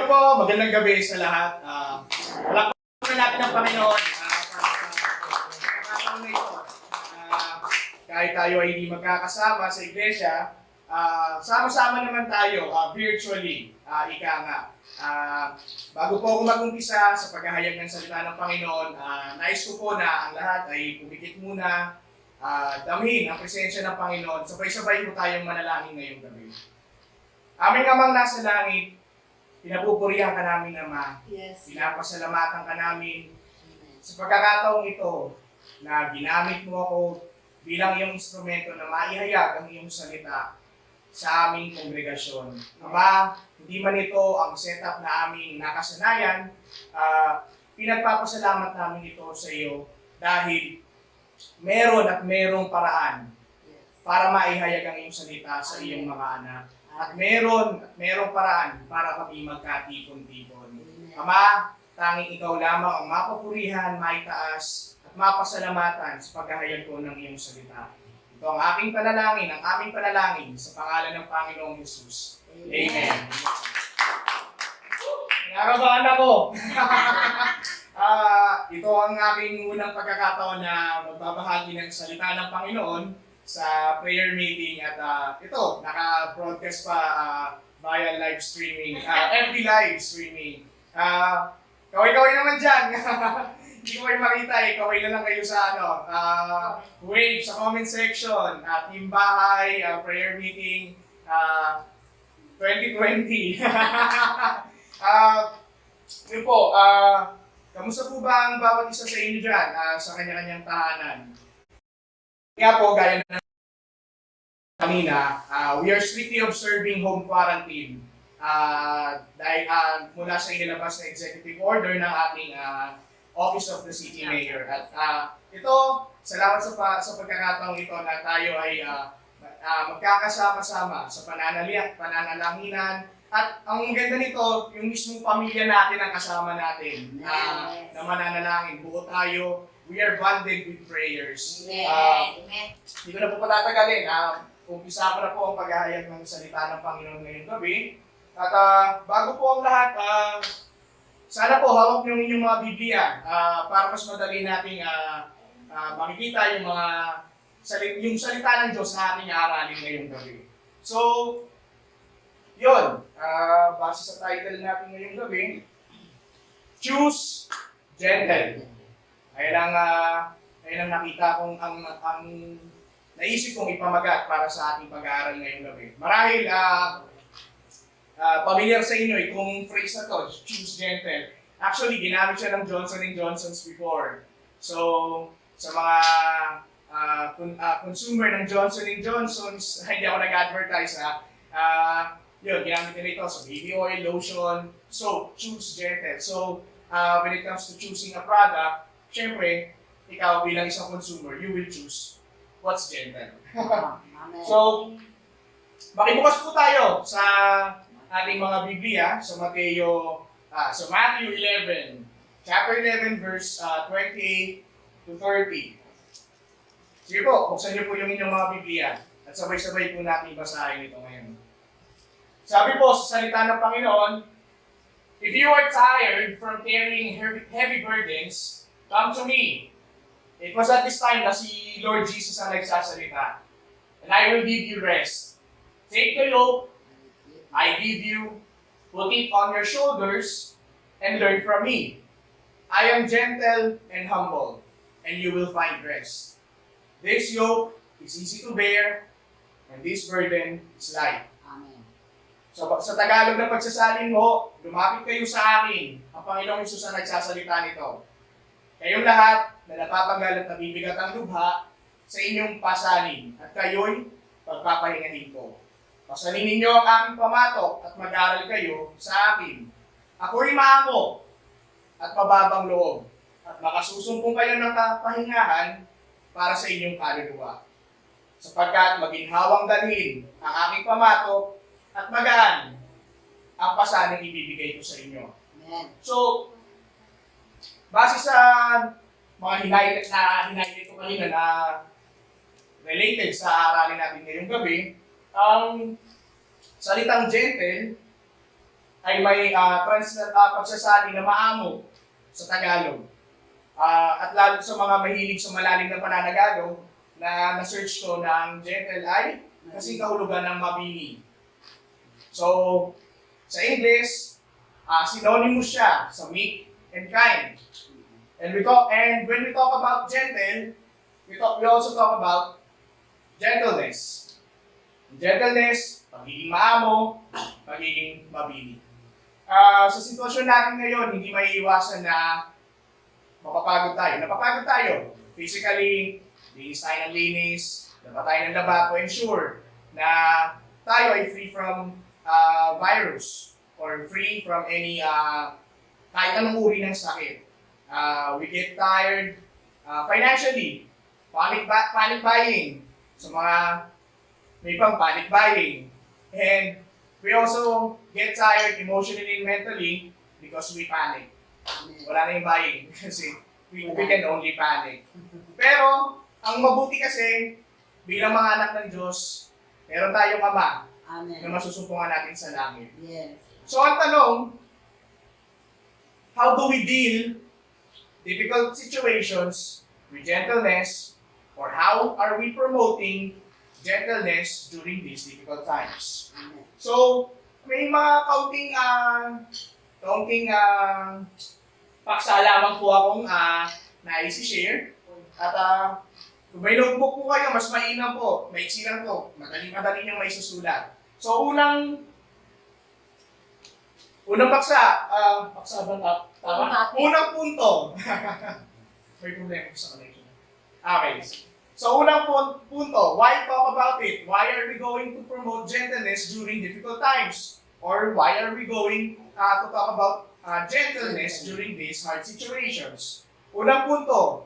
Hello po, magandang gabi sa lahat. Palakpakan natin ang Panginoon. Pagkakataon na ito. Kahit tayo ay hindi magkakasama sa iglesia, sama-sama naman tayo virtually, ika nga. Bago po ako mag-umpisa sa paghahayag ng salita ng Panginoon, nais ko po na ang lahat ay pumikit muna, damhin ang presensya ng Panginoon. Sabay-sabay po tayong manalangin ngayong gabi. Aming Amang nasa langit, pinapupurihan ka namin, Ama. Yes. Pinapasalamatan ka namin sa pagkakataong ito na ginamit mo ako bilang iyong instrumento na maihayag ang iyong salita sa aming kongregasyon. Ama, hindi man ito ang setup na aming nakasanayan, pinagpapasalamat namin ito sa iyo dahil meron at merong paraan para maihayag ang iyong salita sa iyong mga anak. At merong paraan para kami magkatipon-tipon. Ama, tanging ikaw lamang ang mapupurihan, maitaas, at mapasalamatan sa paghahayag ko ng iyong salita. Ito ang aking panalangin, ang aming panalangin sa pangalan ng Panginoong Hesus. Amen. Nakabahan ako. Ito ang aking unang pagkakataon na magbabahagi ng salita ng Panginoon sa prayer meeting at ito, naka-broadcast pa via live streaming, FB live streaming. Kaway-kaway naman dyan. Hindi ko kayo makita kaway na lang kayo sa wave sa comment section, team bahay, prayer meeting, 2020. Yun po, kamusta po ba ang bawat isa sa inyo dyan sa kanya-kanyang tahanan? Kaya po, gaya na kanina, we are strictly observing home quarantine dahil mula sa inilabas na executive order ng ating Office of the City Mayor. At ito, salamat sa pagkakataong ito na tayo ay magkakasama-sama sa pananalanginan. At ang ganda nito, yung mismong pamilya natin ang kasama natin na mananalangin. Buo tayo. We are bonded with prayers. Hindi ko na po patatagalin. Umpisa ko na po ang paghahayag ng salita ng Panginoon ngayong gabi. At bago po ang lahat, sana po hawak niyo inyong mga Biblia para mas madali nating makikita yung salita ng Diyos na ating aralin ngayong gabi. So, yun. Base sa title natin ngayong gabi, Choose Gentle. Ayan ang nakita kong ang naisip kong ipamagat para sa ating pag-aaral ngayong gabi. Marahil, familiar sa inyo itong phrase na to, choose gentle. Actually, ginamit siya ng Johnson & Johnson's before. So, sa mga consumer ng Johnson & Johnson's, hindi ako nag-advertise yun, ginamit nila ito sa baby oil, lotion, soap, choose gentle. So, when it comes to choosing a product, syempre, ikaw bilang isang consumer, you will choose what's gentle. So, makibukas po tayo sa ating mga Biblia sa Matthew 11, chapter 11, verse 28 to 30. Sige po, buksan niyo po yung inyong mga Biblia at sabay-sabay po natin basahin ito ngayon. Sabi po sa salita ng Panginoon, if you are tired from carrying heavy burdens, come to me. It was at this time na si Lord Jesus ang nagsasalita. And I will give you rest. Take the yoke I give you, put it on your shoulders, and learn from me. I am gentle and humble, and you will find rest. This yoke is easy to bear, and this burden is light. Amen. So sa Tagalog na pagsasalin mo, lumapit kayo sa akin. Ang Panginoong Hesus ang nagsasalita nito. Kayong lahat na napapagal at nabibigat ang lubha sa inyong pasalin at kayo'y pagpapahingahin ko. Pasalin ninyo ang aking pamatok at mag-aral kayo sa akin. Ako'y maamo at mababang loob at makasusumpong kayo ng kapahingahan para sa inyong kaluluwa. Sapagkat maginhawang dalhin ang aking pamatok at magaan ang pasaning ibibigay ko sa inyo. Amen. So, base sa mga hinighlight ko kanina na related sa aralin natin ngayong gabi, ang salitang gentle ay may pagsasali na maamo sa Tagalog. At lalo sa mga mahilig sa malalim na pananagago, na na-search ko ng gentle ay kasi kahulugan ng mabini. So, sa English, synonymous siya sa meek and kind. And when we talk about gentle, we also talk about gentleness. Gentleness, pagiging maamo, pagiging mabini. Sa sitwasyon natin ngayon, hindi maiiwasan na mapapagod tayo. Napapagod tayo. Physically, linis tayo ng linis, laba tayo ng laba to ensure na tayo ay free from virus or free from any kahit anong uri ng sakit. We get tired financially, panic buying. Sa mga may pang panic buying. And we also get tired emotionally and mentally because we panic. Wala na yung buying kasi we can only panic. Pero, ang mabuti kasi, bilang mga anak ng Diyos, meron tayong Ama na masusumpungan natin sa langit. Yes. So, ang tanong, how do we deal difficult situations with gentleness, or how are we promoting gentleness during these difficult times? So, may mga kaunting paksa lamang po akong nais i-share. At kung may notebook po kayo, mas mainam po. Maiksi lang po. Madali niyang maisusulat. So, unang paksa. Paksa ba? Tama? Unang punto. May problema sa connection. Okay. So, unang punto, why talk about it? Why are we going to promote gentleness during difficult times? Or why are we going to talk about gentleness during these hard situations? Unang punto,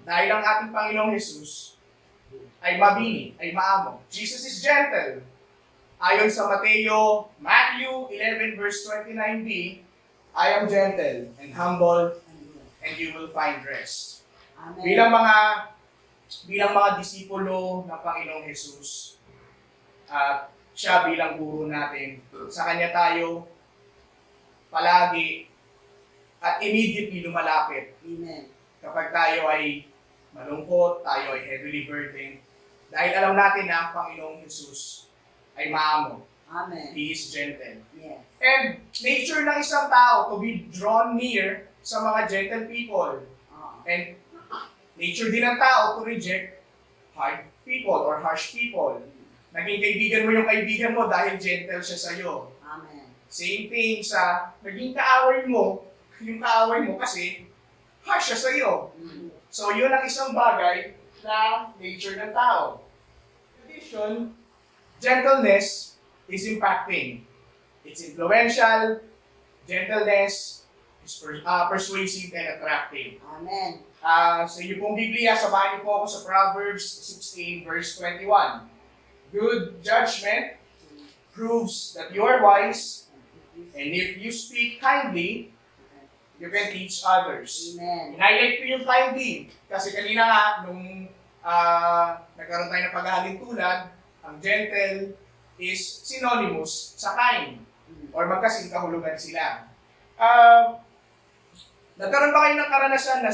dahil ang ating Panginoong Jesus ay mabini, ay maamo. Jesus is gentle. Ayon sa Matthew 11 verse 29b, I am gentle and humble, and you will find rest. Amen. Bilang mga disipulo ng Panginoong Jesus, at siya bilang guro natin, sa Kanya tayo palagi at immediately lumalapit. Amen. Kapag tayo ay malungkot, tayo ay heavily burdened, dahil alam natin na ang Panginoong Jesus ay maamo. Amen. He is gentle. Yes. And nature ng isang tao to be drawn near sa mga gentle people. And nature din ng tao to reject hard people or harsh people. Naging kaibigan mo yung kaibigan mo dahil gentle siya sa'yo. Amen. Same thing sa naging kaaway mo, yung kaaway mo kasi harsh siya sa'yo. So yun ang isang bagay na nature ng tao. In addition, gentleness is impacting. It's influential, gentleness is persuasive and attractive. Amen. Sa iyo pong Biblia, sabahin niyo po ako sa Proverbs 16 verse 21. Good judgment proves that you are wise, and if you speak kindly, you can teach others. Amen. Highlight ko yung kindly. Kasi kanina nga, nung nagkaroon tayo ng paghahalin tulad, ang gentle is synonymous sa kind. Or magkasing kahulugan sila. Nagkaroon ba kayo ng karanasan na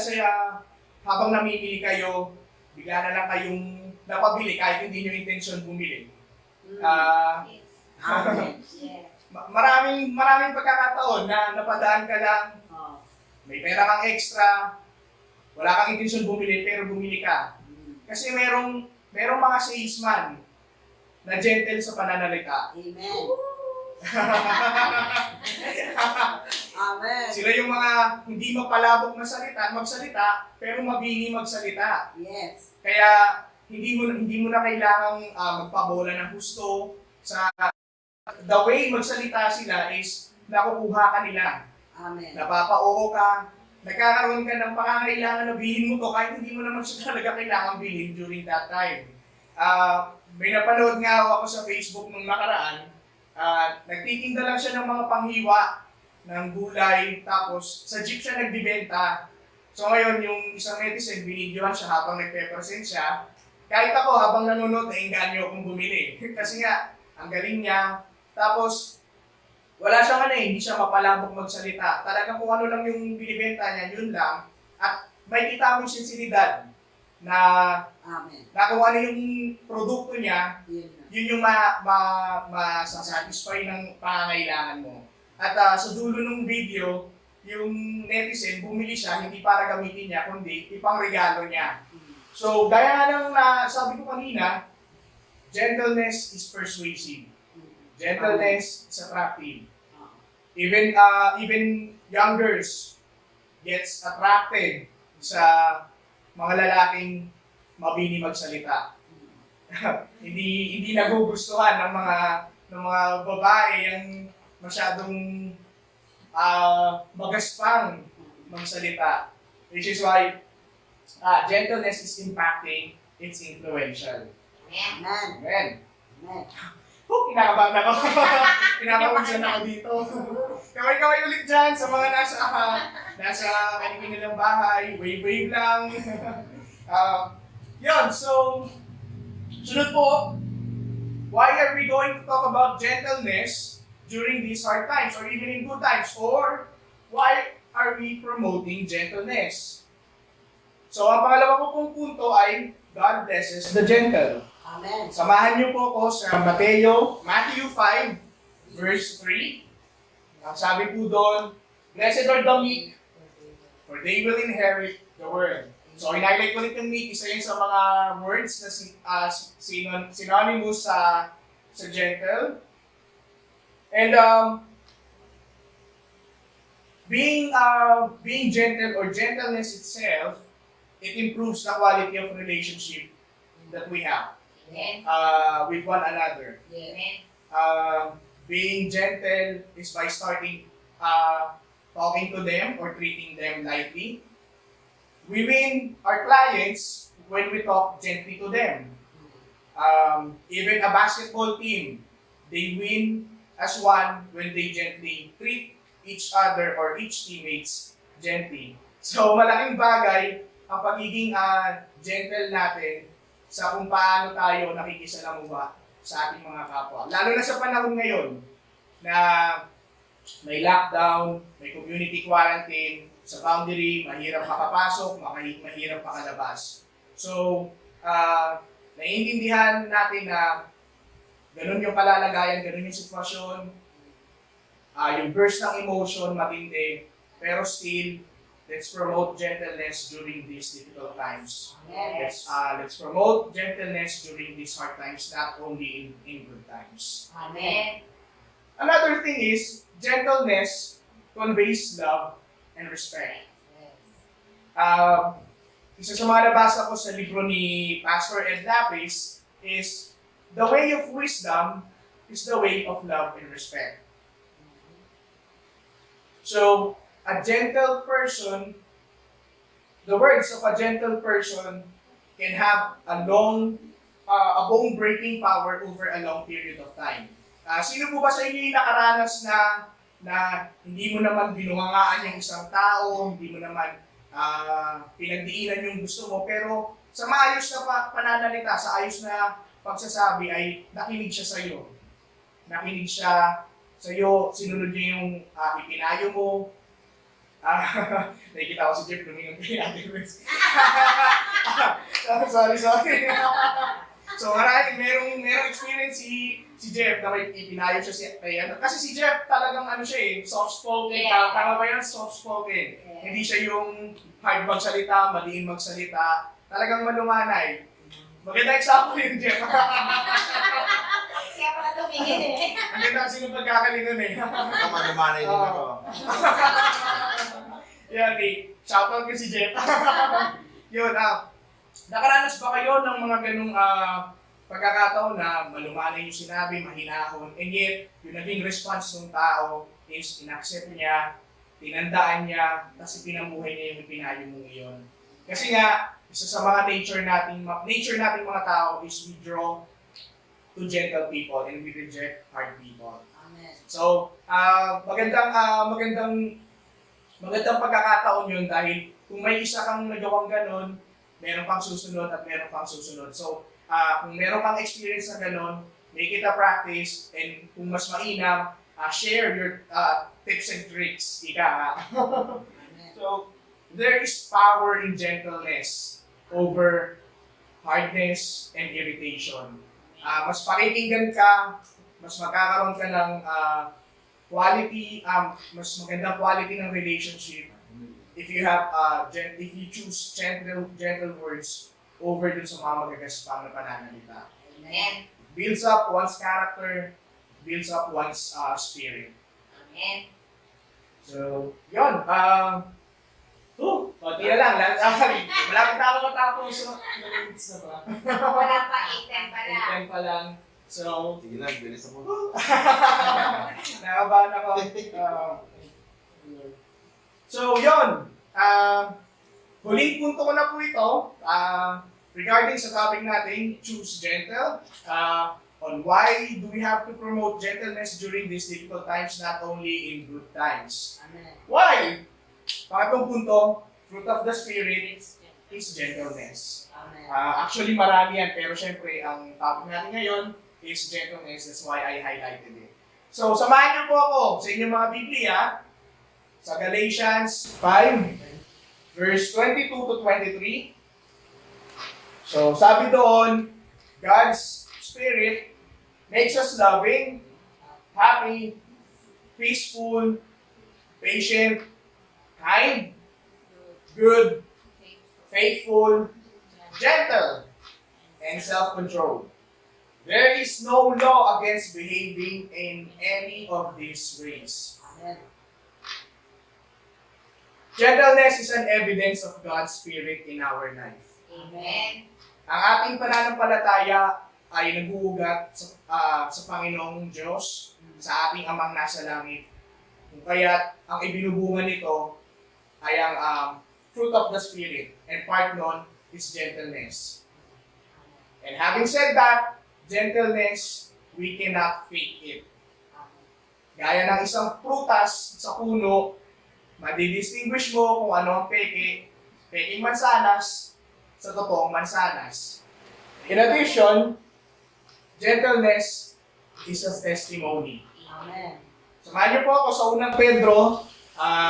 habang namimili kayo, bigla na lang kayong napabili kahit hindi nyo intensyon bumili? Amen. Yes. Maraming pagkakataon na napadaan ka lang, may pera kang extra, wala kang intensyon bumili pero bumili ka. Kasi merong mga salesman na gentle sa pananalita. Amen. Amen. Sila yung mga hindi mapalabok magsalita, pero mabini magsalita. Yes. Kaya hindi mo na kailangang magpabola ng husto. The way magsalita sila is nakukuha ka nila. Amen. Napapa-oo ka, nagkakaroon ka ng pangangailangan na bilhin mo to kahit hindi mo naman siya talaga kailangan bilhin during that time. May napanood nga ako sa Facebook nung nakaraan. Nagtitinda lang siya ng mga panghiwa ng gulay, tapos sa jeep siya nagbibenta. So ngayon, yung isang netizen, binidyohan siya habang nagpe-present siya. Kahit ako, habang nanonood, nainganyo akong bumili. Kasi nga, ang galing niya. Tapos, wala siyang hindi siya mapalabok magsalita. Talagang kung ano lang yung binibenta niya, yun lang. At may kita mo yung sinseridad na, Amen. na kung ano yung produkto niya, Yun na. yun yung masasatisfy ng pangangailangan mo. At sa dulo ng video, yung netizen, bumili siya hindi para gamitin niya, kundi ipang regalo niya. So, gaya nga ng sabi ko kanina, gentleness is persuasive. Gentleness is attractive. Even young girls gets attracted sa mga lalaking mabini magsalita. hindi nagugustuhan ng mga babae yung masyadong magaspang magsalita. Which is why gentleness is impacting, it's influential. Amen. Amen. Amen. Kinakabahan ako. Kinakabahan ako dito. Kaway-kaway ulit dyan sa mga nasa kanilang bahay. Wave-wave lang. Yun, so, sunod po, why are we going to talk about gentleness during these hard times or even in good times? Or why are we promoting gentleness? So, ang pangalawa ko pong punto ay God blesses the gentle. Amen. Samahan niyo po ako sa Matthew 5, verse 3. Ang sabi po doon, blessed are the meek, for they will inherit the world. So, in-highlight ko ulit yung meek, isa yun sa mga words na synonymous sa gentle. And being gentle or gentleness itself, it improves the quality of relationship that we have with one another. Being gentle is by starting talking to them or treating them lightly. We win our clients when we talk gently to them. Even a basketball team, they win as one when they gently treat each other or each teammates gently. So malaking bagay ang pagiging gentle natin sa kung paano tayo nakikisalamuha sa ating mga kapwa. Lalo na sa panahon ngayon na may lockdown, may community quarantine, sa boundary, mahirap makapasok, mahirap makalabas. So, naiintindihan natin na ganun yung kalalagayan, ganun yung sitwasyon, yung burst ng emotion, matindi, pero still, let's promote gentleness during these difficult times. Yes. Let's promote gentleness during these hard times, not only in good times. Amen. Another thing is, gentleness conveys love and respect. Isa sa mga nabasa ko sa libro ni Pastor Ed Lapis is, the way of wisdom is the way of love and respect. So, a gentle person, the words of a gentle person can have a bone-breaking power over a long period of time. Sino po ba sa inyo yung nakaranas na hindi mo naman binungangaan yung isang tao, hindi mo naman pinagdiinan yung gusto mo, pero sa maayos na pananalita, sa ayos na pagsasabi ay nakinig siya sa iyo. Nakinig siya sa iyo, sinunod niya yung ipinayo mo. Nakikita ko si Jeff, lumingon kay Ate Wes. Sorry. So merong experience si Jeff na may ipinayo siya kasi si Jeff talagang soft-spoken. Yeah. Tama ba yan? Soft-spoken. Yeah. Hindi siya yung hard magsalita, maliin magsalita. Talagang malumanay. Maganda example yun, Jeff. Kaya pala tumingin eh. Ang ganda kasi nung pagkakalingon eh. Malumanay din ako. Yan shoutout ko si Jeff. Yun, nakaranas ba kayo ng mga ganung pagkakataon na malumanay yung sinabi, mahinahon, and yet, yung naging response ng tao is in-accept niya, tinandaan niya, kasi pinamuhay niya yung pinayo mo ngayon. Kasi nga, isa sa mga nature nating mga tao is we draw to gentle people and we reject hard people. Amen. So, magandang pagkakataon yun dahil kung may isa kang nagawang ganon, meron pang susunod at meron pang susunod. So, kung meron pang experience na ganon, make it a practice, and kung mas mainam, share your tips and tricks. Ika. Amen. So, there is power in gentleness over hardness and irritation. Mas pakikinggan ka, mas magkakaroon ka ng quality, mas magandang quality ng relationship if you have if you choose gentle words over dun sa mga magagaspang na pananalita. Amen. Builds up one's character, builds up one's spirit. Amen. So, yun. Konti na lang. Malapit na ako matapos. So, minutes na ba? Wala pa, 8:10 pa lang. 10 pa lang. So, Sige lang, bilis ako. nakabahan ako. So, yun. Huling punto ko na po ito. Regarding sa topic natin, choose gentle. On why do we have to promote gentleness during these difficult times, not only in good times. Amen. Why? Pangatong punto, fruit of the Spirit is gentleness. Amen. Actually, marami yan, pero syempre, ang topic natin ngayon is gentleness. That's why I highlighted it. So, samahan niyo po ako sa inyong mga Biblia sa Galatians 5, verse 22 to 23. So, sabi doon, God's Spirit makes us loving, happy, peaceful, patient, kind, good, faithful, gentle, and self-controlled. There is no law against behaving in any of these ways. Amen. Gentleness is an evidence of God's Spirit in our life. Amen. Ang ating pananampalataya ay nag-uugat sa Panginoong Diyos, sa ating Amang nasa langit. Kung kaya't ang ibinubungan nito ay ang fruit of the Spirit, and part nun is gentleness. And having said that, gentleness, we cannot fake it. Gaya ng isang prutas sa puno, madidistinguish mo kung ano ang peke, peking mansanas, sa totoong mansanas. In addition, gentleness is a testimony. Amen. Samahan niyo po ako sa unang Pedro,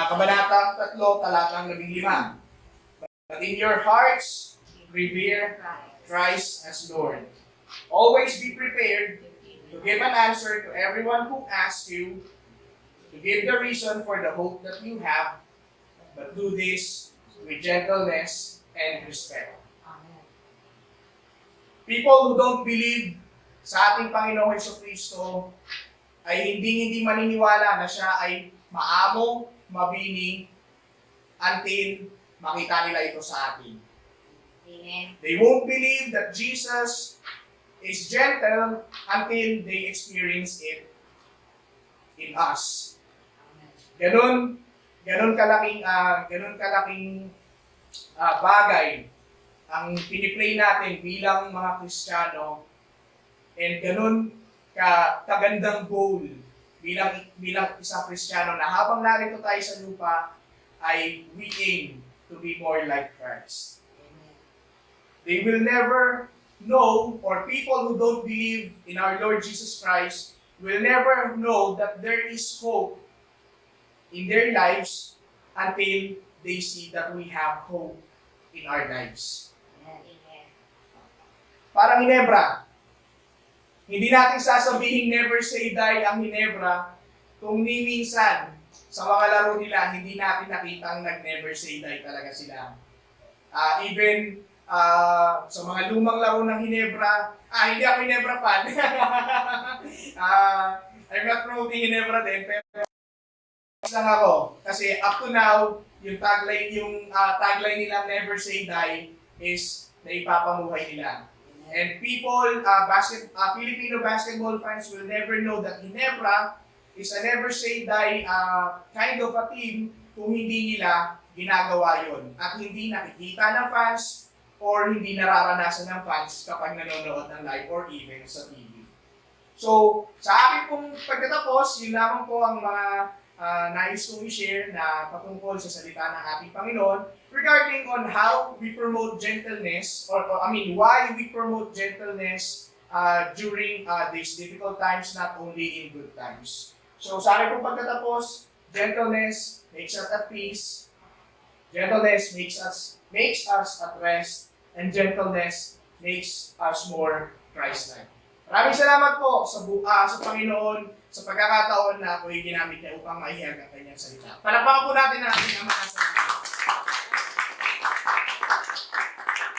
kabanata 3, talatang 15. But in your hearts, revere Christ as Lord. Always be prepared to give an answer to everyone who asks you, to give the reason for the hope that you have, but do this with gentleness and respect. Amen. People who don't believe sa ating Panginoong Jesucristo ay hindi maniniwala na siya ay maamo, mabini, until makita nila ito sa atin. Amen. They won't believe that Jesus is gentle until they experience it in us. Ganon kalaking bagay ang piniplay natin bilang mga Kristiyano, and ganon kagandang goal bilang isang Kristiyano na habang narito tayo sa lupa ay we aim to be more like Christ. They will never know, or people who don't believe in our Lord Jesus Christ will never know that there is hope in their lives until they see that we have hope in our lives. Amen. Parang Hinebra. Hindi natin sasabihin never say die ang Hinebra kung ni minsan sa mga laro nila hindi natin nakitang nag-never say die talaga sila. Even sa mga lumang laro ng Hinebra, hindi ako Hinebra fan. I'm not promoting Hinebra din, pero lang ako. Kasi up to now, yung tagline nilang never say die is naipapamuhay nila. And people, Filipino basketball fans will never know that Hinebra is a never say die kind of a team kung hindi nila ginagawa yon at hindi nakikita ng fans or hindi nararanasan ng fans kapag nanonood ng live or even sa TV. So, sa akin pong pagkatapos, yun lamang po ang mga nais kong i-share na patungkol sa salita ng ating Panginoon regarding on how we promote gentleness, why we promote gentleness during these difficult times, not only in good times. So sa akin pong pagkatapos, gentleness makes us at peace. Gentleness makes us at rest. And gentleness makes us more Christ-like. Maraming salamat po sa Panginoon sa pagkakataon na ako'y ginamit niya upang maihayag ang kanyang salita. Palakpakan po natin ang ating Ama.